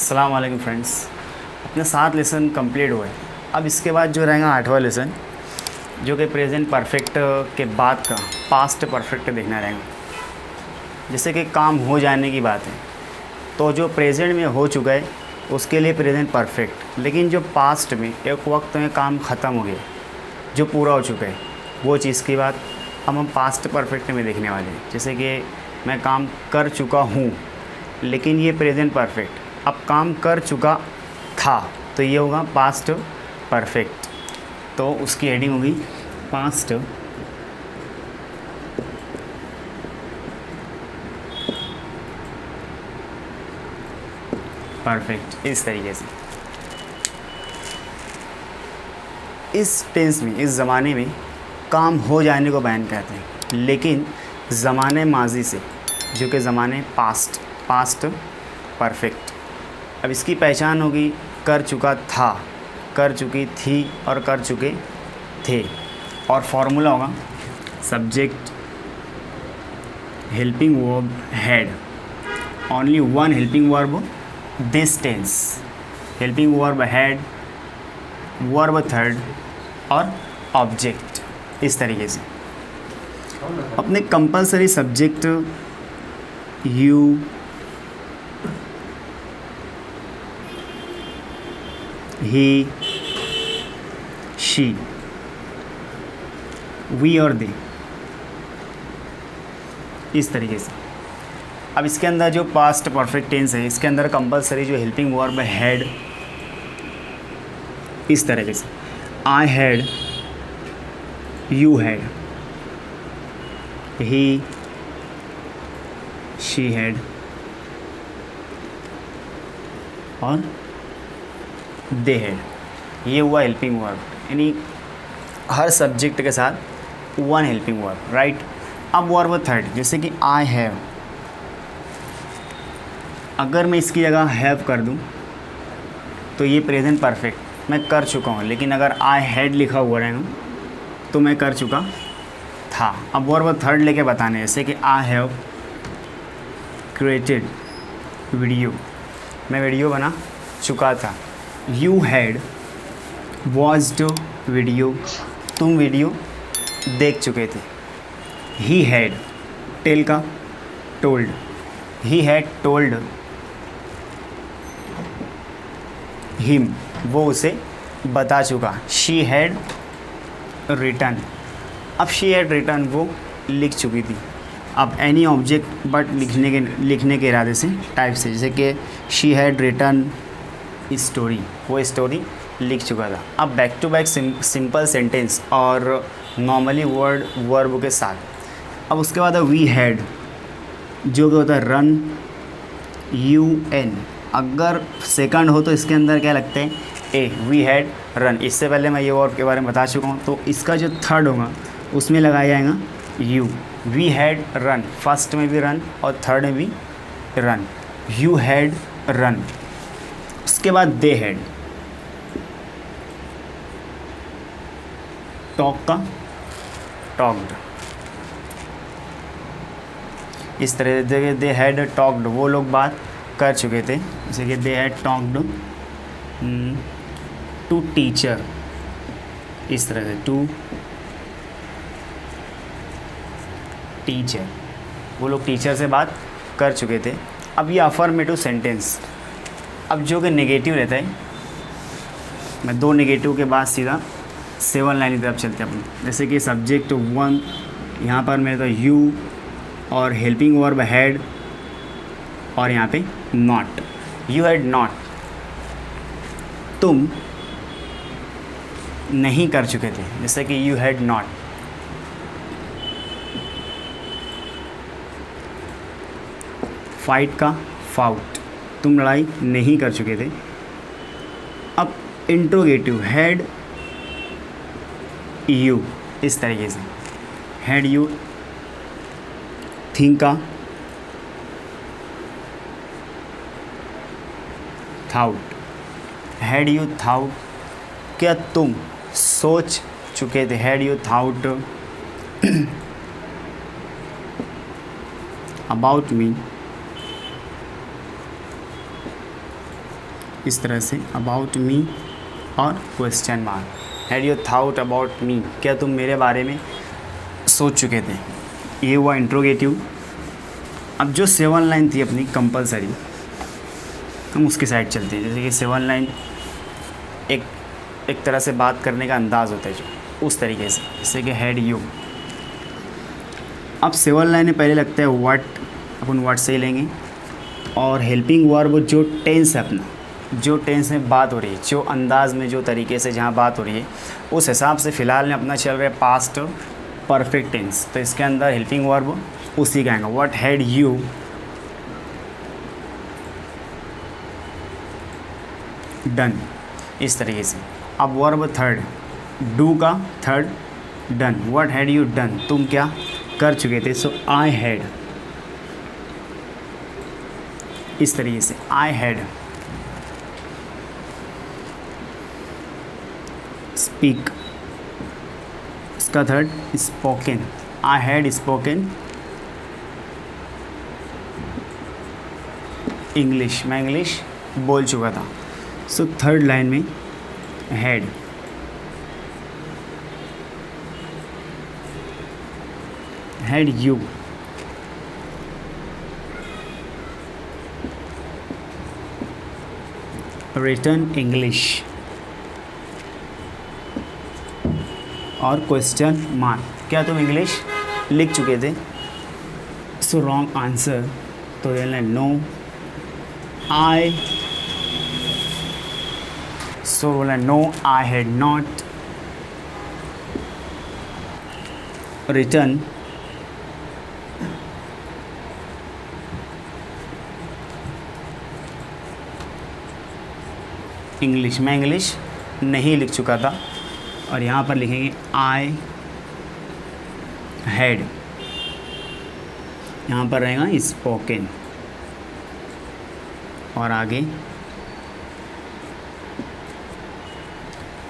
अस्सलाम वालेकुम फ्रेंड्स। अपने 7 लेसन कंप्लीट हुए। अब इसके बाद जो रहेगा 8वां लेसन, जो कि प्रेजेंट परफेक्ट के बाद का पास्ट परफेक्ट देखना रहेगा। जैसे कि काम हो जाने की बात है, तो जो प्रेजेंट में हो चुका है उसके लिए प्रेजेंट परफेक्ट, लेकिन जो पास्ट में एक वक्त में काम ख़त्म हो गया, जो पूरा हो चुका है, वो चीज़ की बात अब हम पास्ट परफेक्ट में देखने वाले हैं। जैसे कि मैं काम कर चुका हूँ, लेकिन ये प्रेजेंट परफेक्ट, अब काम कर चुका था, तो ये होगा पास्ट परफेक्ट। तो उसकी हेडिंग होगी पास्ट परफेक्ट। इस तरीके से इस टेंस में, इस ज़माने में काम हो जाने को बयान कहते हैं, लेकिन ज़माने माजी से, जो कि ज़माने पास्ट परफेक्ट। अब इसकी पहचान होगी कर चुका था, कर चुकी थी और कर चुके थे। और फॉर्मूला होगा subject helping verb had, only one helping verb this tense, helping verb had, verb third और ऑब्जेक्ट। इस तरीके से अपने compulsory subject you, he, she, we और दे, इस तरीके से। अब इसके अंदर जो पास्ट परफेक्ट टेंस है, इसके अंदर कंपलसरी जो हेल्पिंग वर्ब हैड, इस तरीके से I had, you had, he, she had और दे हैड। ये हुआ हेल्पिंग वर्ब, यानी हर सब्जेक्ट के साथ वन हेल्पिंग वर्ब, राइट। अब वर्ब थर्ड, जैसे कि आई हैव, अगर मैं इसकी जगह हैव कर दूं तो ये प्रेजेंट परफेक्ट, मैं कर चुका हूं, लेकिन अगर आई हैड लिखा हुआ रहेगा तो मैं कर चुका था। अब वर्ब थर्ड लेके बताने, जैसे कि आई हैव क्रिएटेड वीडियो, मैं वीडियो बना चुका था। यू हैड वॉच्ड वीडियो, तुम वीडियो देख चुके थे। ही हैड, टेल का told, he had told him, वो उसे बता चुका। शी हैड रिटन, अब शी हैड रिटन, वो लिख चुकी थी। अब एनी ऑब्जेक्ट बट लिखने के इरादे से, टाइप से, जैसे कि शी हैड रिटन स्टोरी, वो स्टोरी लिख चुका था। अब back to back simple sentence और नॉर्मली वर्ब के साथ। अब उसके बाद वी हैड, जो कि होता है रन, यू एन, अगर सेकंड हो तो इसके अंदर क्या लगते हैं ए, वी हैड रन। इससे पहले मैं ये वर्ब के बारे में बता चुका हूँ, तो इसका जो थर्ड होगा उसमें लगाया जाएगा you. We had run, first में भी रन और थर्ड में भी रन, यू हैड रन। उसके बाद दे हैड, टॉक का टॉक्ड, इस तरह से दे हैड टॉक्ड, वो लोग बात कर चुके थे। जैसे कि they had talked to teacher, इस तरह से टू टीचर, वो लोग टीचर से बात कर चुके थे। अब ये अफर्मेटिव सेंटेंस, अब जो कि नेगेटिव रहता है, मैं 2 नेगेटिव के बाद सीधा 7 लाइन की तरफ चलते हैं अपन। जैसे कि सब्जेक्ट 1, यहाँ पर मेरे तो यू और हेल्पिंग वर्ब हैड और यहाँ पे नॉट, यू हैड नॉट, तुम नहीं कर चुके थे, जैसे कि यू हैड नॉट। फाइट का फाउट, तुम लड़ाई नहीं कर चुके थे। अब इंट्रोगेटिव हैड यू, इस तरीके से हैड यू थिंक का थाउट, हैड यू थाउट, क्या तुम सोच चुके थे, had you thought about me, इस तरह से, अबाउट मी और question mark. Had you thought about me, क्या तुम मेरे बारे में सोच चुके थे। ये हुआ इंट्रोगेटिव। अब जो 7 लाइन थी अपनी कंपलसरी, हम उसके साइड चलते हैं। जैसे कि 7 लाइन एक तरह से बात करने का अंदाज़ होता है जो, उस तरीके से, जैसे कि हैड यू। अब 7 लाइन में पहले लगता है व्हाट, अपन व्हाट से ही लेंगे। और हेल्पिंग वर्ब जो टेंस है अपना, जो टेंस में बात हो रही है, जो अंदाज में, जो तरीके से जहाँ बात हो रही है, उस हिसाब से फ़िलहाल में अपना चल रहा है पास्ट परफेक्ट टेंस। तो इसके अंदर हेल्पिंग वर्ब उसी का आएगा, व्हाट हैड यू डन, इस तरीके से। अब वर्ब थर्ड, डू का third, done. What had you done, तुम क्या कर चुके थे। सो आई हैड, इस तरीके से आई हैड। स्पीक, इसका third spoken, I had spoken English, मैं इंग्लिश बोल चुका था। सो थर्ड लाइन में had, had you, written English और क्वेश्चन मार्क, क्या तुम इंग्लिश लिख चुके थे। सो रॉन्ग आंसर, तो देना नो आई, सो बोला no I had not written English, मैं इंग्लिश नहीं लिख चुका था। और यहाँ पर लिखेंगे आई हैड, यहाँ पर रहेगा स्पोकन, और आगे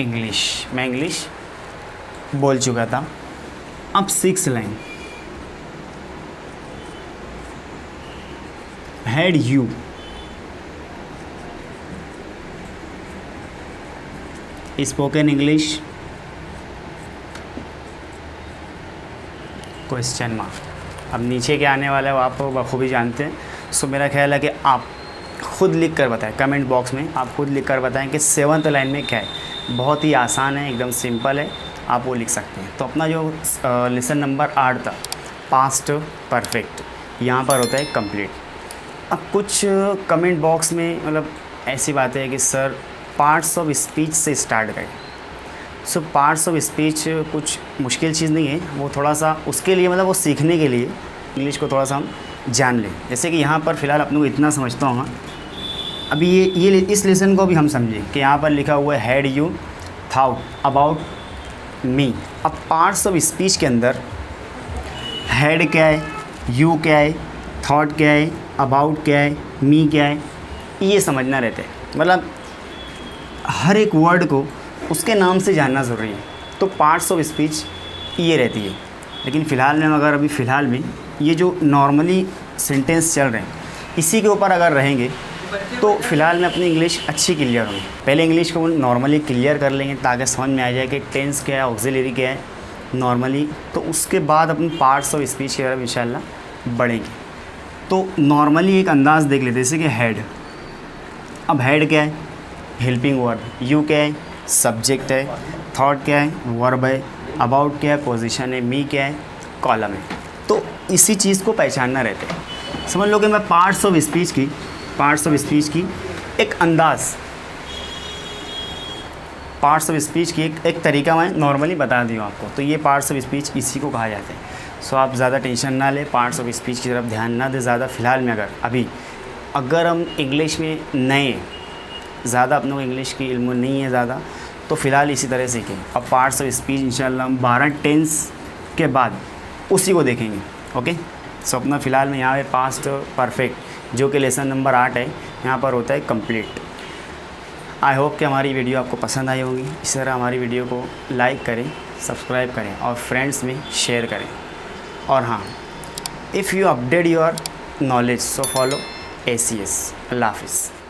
इंग्लिश, मैं इंग्लिश बोल चुका था। अब 6 line, had you, spoken English question mark. अब नीचे क्या आने वाला है वो आप बखूबी जानते हैं। सो मेरा ख्याल है कि आप खुद लिख कर बताएं, कमेंट बॉक्स में आप खुद लिख कर बताएं कि 7th लाइन में क्या है। बहुत ही आसान है, एकदम सिंपल है, आप वो लिख सकते हैं। तो अपना जो लेसन नंबर 8 था, पास्ट परफेक्ट, यहाँ पर होता है कंप्लीट। अब कुछ कमेंट बॉक्स में मतलब ऐसी बातें हैं कि सर पार्ट्स ऑफ स्पीच से स्टार्ट करें। सो पार्ट्स ऑफ स्पीच कुछ मुश्किल चीज़ नहीं है, वो थोड़ा सा उसके लिए मतलब वो सीखने के लिए इंग्लिश को थोड़ा सा हम जान लें। जैसे कि यहाँ पर फ़िलहाल अपने को इतना समझता हूँ। अभी ये इस लेसन को भी हम समझें कि यहाँ पर लिखा हुआ है had you thought about me. अब पार्ट्स ऑफ स्पीच के अंदर हैड क्या है, यू क्या है, थॉट क्या है, अबाउट क्या है, मी क्या है, ये समझना रहता है। मतलब हर एक वर्ड को उसके नाम से जानना ज़रूरी है। तो पार्ट्स ऑफ स्पीच ये रहती है। लेकिन फ़िलहाल में अगर अभी फ़िलहाल में ये जो नॉर्मली सेंटेंस चल रहे हैं इसी के ऊपर अगर रहेंगे तो फ़िलहाल में अपनी इंग्लिश अच्छी क्लियर होगी। पहले इंग्लिश को नॉर्मली क्लियर कर लेंगे ताकि समझ में आ जाए कि टेंस क्या है, ऑक्सिलरी क्या है नॉर्मली, तो उसके बाद अपन पार्ट्स ऑफ स्पीच की तरफ इंशाल्लाह बढ़ेंगे। तो नॉर्मली एक अंदाज़ देख लेते जैसे कि हैड। अब हैड क्या है, हेल्पिंग वर्ब, यू क्या है, सब्जेक्ट है, थॉट क्या है, वर्ब है, अबाउट क्या है, पोजीशन है, मी क्या है, कॉलम है। तो इसी चीज़ को पहचानना रहता है। समझ लो कि मैं पार्ट्स ऑफ स्पीच की एक अंदाज़, पार्ट्स ऑफ स्पीच की एक तरीका मैं नॉर्मली बता दी हूँ आपको। तो ये पार्ट्स ऑफ स्पीच इसी को कहा जाता है। सो आप ज़्यादा टेंशन ना लें, पार्ट्स ऑफ स्पीच की तरफ ध्यान ना दें ज़्यादा फ़िलहाल में। अगर हम इंग्लिश में नए, ज़्यादा अपनों को इंग्लिश की इल्म नहीं है ज़्यादा, तो फ़िलहाल इसी तरह सीखें। अब पार्ट्स ऑफ स्पीच इंशाल्लाह हम 12 टेंस के बाद उसी को देखेंगे। ओके, सो अपना फ़िलहाल में यहाँ पे पास्ट परफेक्ट जो कि लेसन नंबर 8 है, यहाँ पर होता है कंप्लीट। आई होप कि हमारी वीडियो आपको पसंद आई होगी। इस तरह हमारी वीडियो को लाइक करें, सब्सक्राइब करें और फ्रेंड्स में शेयर करें। और हाँ, if you update your knowledge so follow ACS। अल्लाह हाफिज़।